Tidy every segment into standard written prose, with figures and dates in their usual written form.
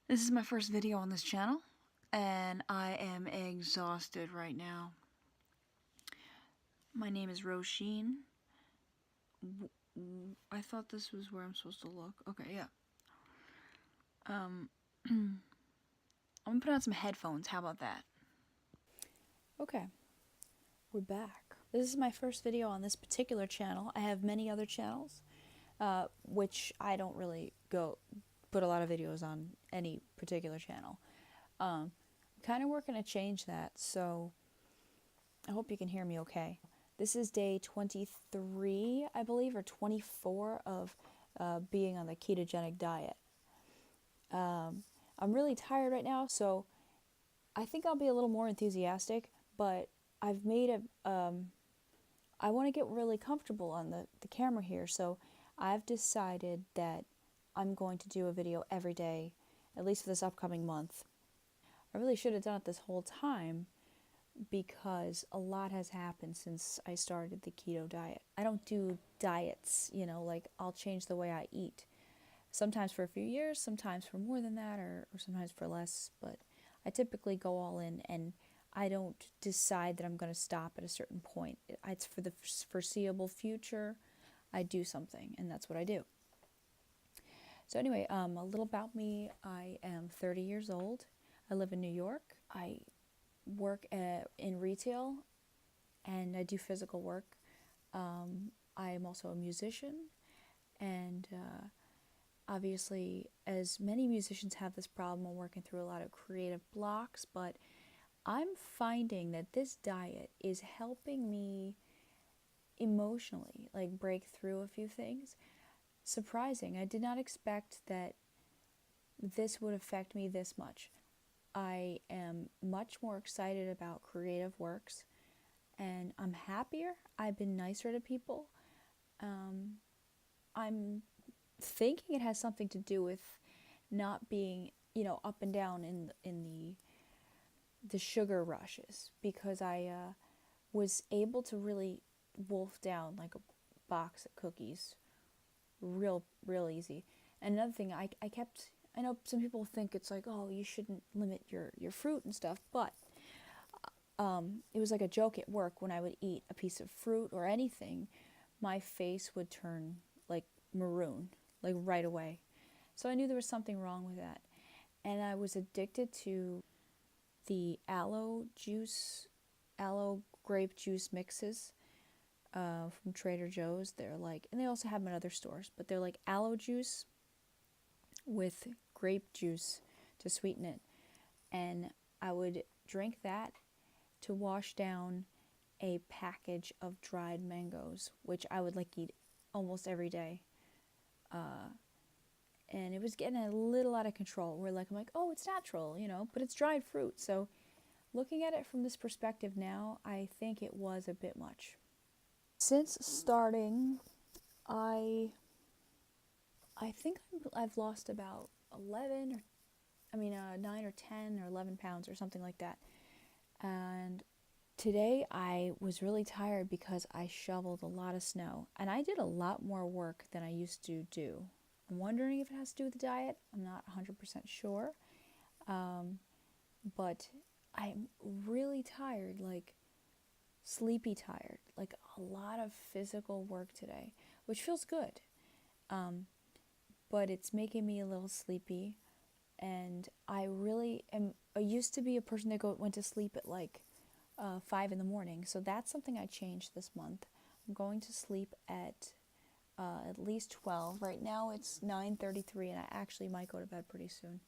This is my first video on this channel, and I am exhausted right now. My name is Roisin. I thought this was where I'm supposed to look. Okay, yeah. I'm gonna put on some headphones. How about that? Okay, we're back. This is my first video on this particular channel. I have many other channels, which I don't really put a lot of videos on any particular channel. I'm kind of working to change that, so I hope you can hear me okay. This is day 23, I believe, or 24 of being on the ketogenic diet. I'm really tired right now, so I think I'll be a little more enthusiastic, but I've made I want to get really comfortable on the camera here, so I've decided that I'm going to do a video every day, at least for this upcoming month. I really should have done it this whole time, because a lot has happened since I started the keto diet. I don't do diets, like I'll change the way I eat. Sometimes for a few years, sometimes for more than that, or sometimes for less, but I typically go all in, and I don't decide that I'm going to stop at a certain point. It's for the foreseeable future. I do something, and that's what I do. So anyway, a little about me. I am 30 years old. I live in New York. I work in retail, and I do physical work. I am also a musician, and obviously, as many musicians have this problem, I'm working through a lot of creative blocks, but I'm finding that this diet is helping me emotionally, like break through a few things. Surprising. I did not expect that this would affect me this much. I am much more excited about creative works, and I'm happier. I've been nicer to people. I'm thinking it has something to do with not being, up and down in the sugar rushes, because I was able to really wolf down like a box of cookies real easy. And another thing, I know some people think it's like, oh, you shouldn't limit your fruit and stuff, but it was like a joke at work. When I would eat a piece of fruit or anything, my face would turn like maroon, like right away. So I knew there was something wrong with that. And I was addicted to the aloe grape juice mixes from Trader Joe's. They're like, and they also have them in other stores, but they're like aloe juice with grape juice to sweeten it. And I would drink that to wash down a package of dried mangoes, which I would like eat almost every day. And it was getting a little out of control, where I'm like, oh, it's natural, but it's dried fruit. So looking at it from this perspective now, I think it was a bit much. Since starting, I think I've lost about 9 or 10 or 11 pounds or something like that. And today I was really tired because I shoveled a lot of snow, and I did a lot more work than I used to do. I'm wondering if it has to do with the diet. I'm not 100% sure. But I'm really tired, like sleepy tired, like a lot of physical work today, which feels good. But it's making me a little sleepy, and I used to be a person that went to sleep at like 5 in the morning, so that's something I changed this month. I'm going to sleep at least 12. Right now it's 9:33, and I actually might go to bed pretty soon.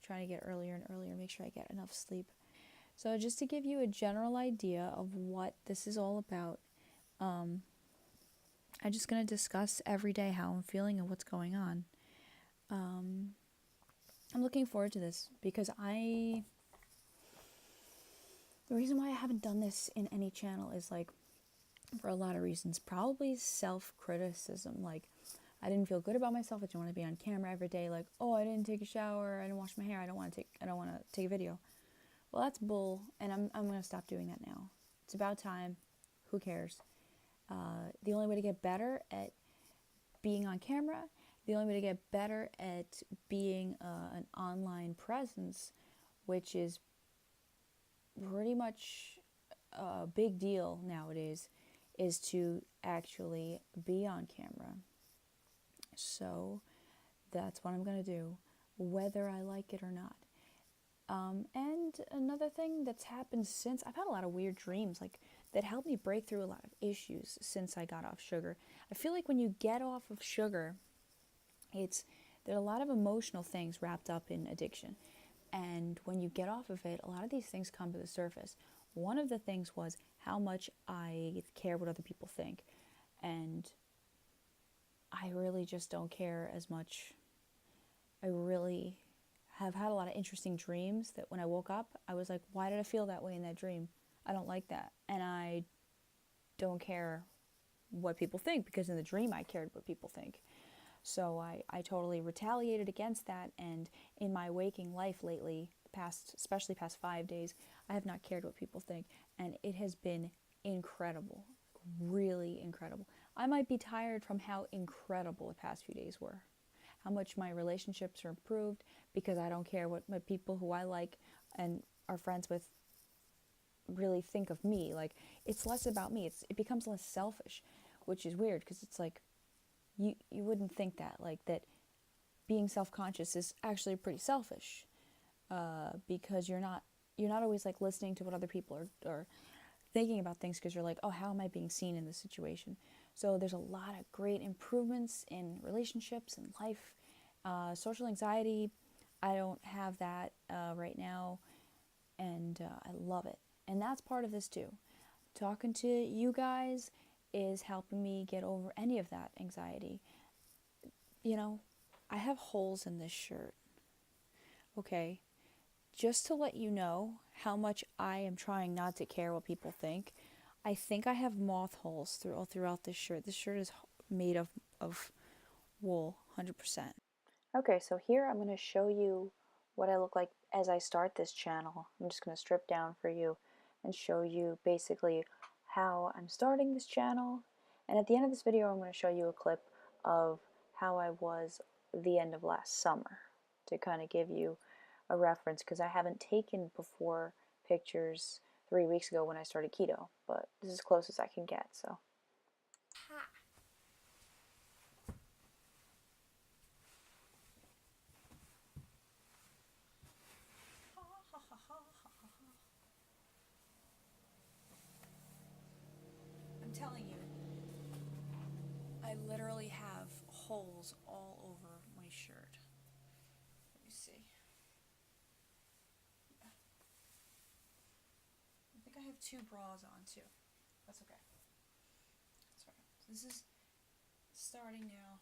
Trying to get earlier and earlier, make sure I get enough sleep. So just to give you a general idea of what this is all about, I'm just going to discuss every day how I'm feeling and what's going on. I'm looking forward to this because the reason why I haven't done this in any channel is like for a lot of reasons. Probably self-criticism. Like, I didn't feel good about myself. I didn't want to be on camera every day. Like, oh, I didn't take a shower. I didn't wash my hair. I don't want to take a video. Well, that's bull, and I'm going to stop doing that now. It's about time. Who cares? The only way to get better at being on camera the only way to get better at being an online presence, which is pretty much a big deal nowadays, is to actually be on camera. So that's what I'm going to do, whether I like it or not. And another thing that's happened since, I've had a lot of weird dreams, like, that helped me break through a lot of issues since I got off sugar. I feel like when you get off of sugar, there are a lot of emotional things wrapped up in addiction. And when you get off of it, a lot of these things come to the surface. One of the things was how much I care what other people think. And I really just don't care as much. I really have had a lot of interesting dreams that when I woke up, I was like, why did I feel that way in that dream? I don't like that. And I don't care what people think, because in the dream I cared what people think. So I totally retaliated against that, and in my waking life lately, especially past 5 days, I have not cared what people think, and it has been incredible, really incredible. I might be tired from how incredible the past few days were, how much my relationships are improved, because I don't care what my people who I like and are friends with really think of me. Like, it's less about me. It becomes less selfish, which is weird, because it's like, you wouldn't think that, like, that being self-conscious is actually pretty selfish, because you're not always like listening to what other people are thinking about things, because you're like, oh, how am I being seen in this situation? So there's a lot of great improvements in relationships and life. Social anxiety, I don't have that right now, and I love it. And that's part of this too. Talking to you guys is helping me get over any of that anxiety. You know, I have holes in this shirt. Okay, just to let you know how much I am trying not to care what people think, I think I have moth holes throughout this shirt. This shirt is made of wool, 100%. Okay, so here I'm going to show you what I look like as I start this channel. I'm just going to strip down for you and show you basically how I'm starting this channel. And at the end of this video, I'm going to show you a clip of how I was the end of last summer, to kind of give you a reference, because I haven't taken before pictures 3 weeks ago when I started keto, but this is as close as I can get, so. I'm telling you, I literally have holes all over my shirt. Let me see. I think I have 2 bras on too. That's okay. That's right. So this is starting now.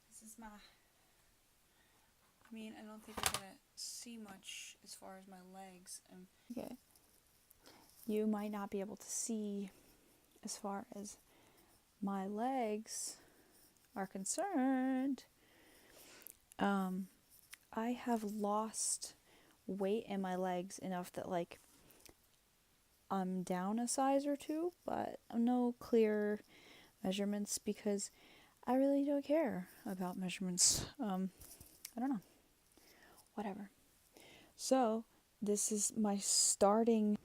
This is my, I mean, I don't think you're gonna see much as far as my legs. Okay. You might not be able to see as far as my legs are concerned. I have lost weight in my legs enough that, like, I'm down a size or 2, but no clear measurements, because I really don't care about measurements. I don't know. Whatever. So, this is my starting,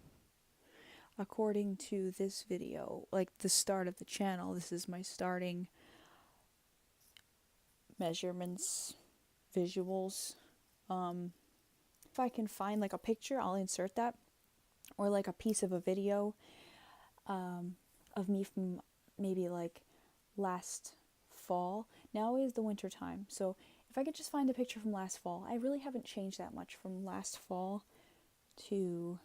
according to this video, like the start of the channel, this is my starting measurements, visuals. If I can find like a picture, I'll insert that, or like a piece of a video of me from maybe like last fall. Now is the winter time, so if I could just find a picture from last fall. I really haven't changed that much from last fall to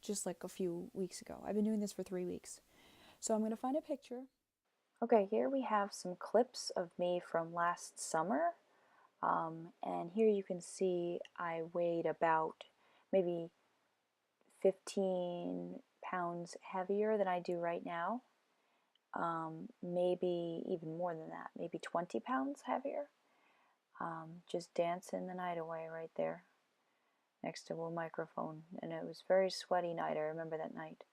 just like a few weeks ago. I've been doing this for 3 weeks. So I'm going to find a picture. Okay, here we have some clips of me from last summer. And here you can see I weighed about maybe 15 pounds heavier than I do right now. Maybe even more than that, maybe 20 pounds heavier. Just dancing the night away right there next to a microphone. And it was a very sweaty night. I remember that night.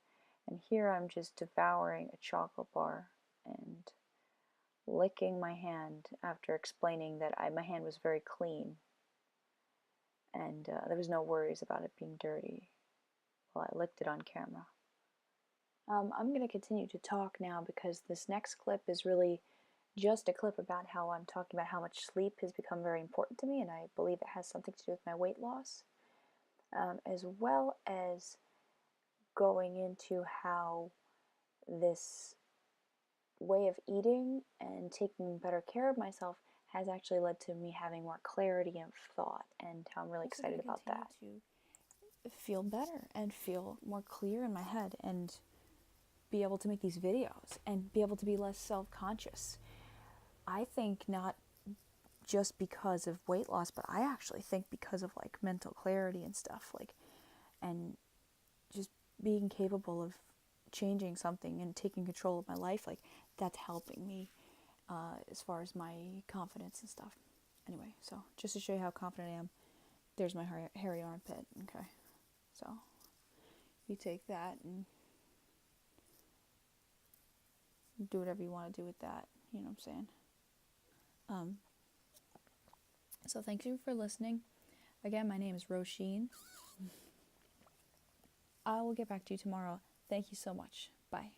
And here I'm just devouring a chocolate bar and licking my hand after explaining that my hand was very clean and there was no worries about it being dirty while I licked it on camera. I'm going to continue to talk now because this next clip is really just a clip about how I'm talking about how much sleep has become very important to me, and I believe it has something to do with my weight loss, as well as going into how this way of eating and taking better care of myself has actually led to me having more clarity of thought, and how I'm really excited about that. To feel better and feel more clear in my head and be able to make these videos and be able to be less self-conscious. I think not just because of weight loss, but I actually think because of like mental clarity and stuff, like, and just being capable of changing something and taking control of my life, like that's helping me as far as my confidence and stuff. Anyway, so just to show you how confident I am, there's my hairy armpit. Okay, so you take that and do whatever you want to do with that. You know what I'm saying? So thank you for listening. Again, my name is Roisin. I will get back to you tomorrow. Thank you so much. Bye.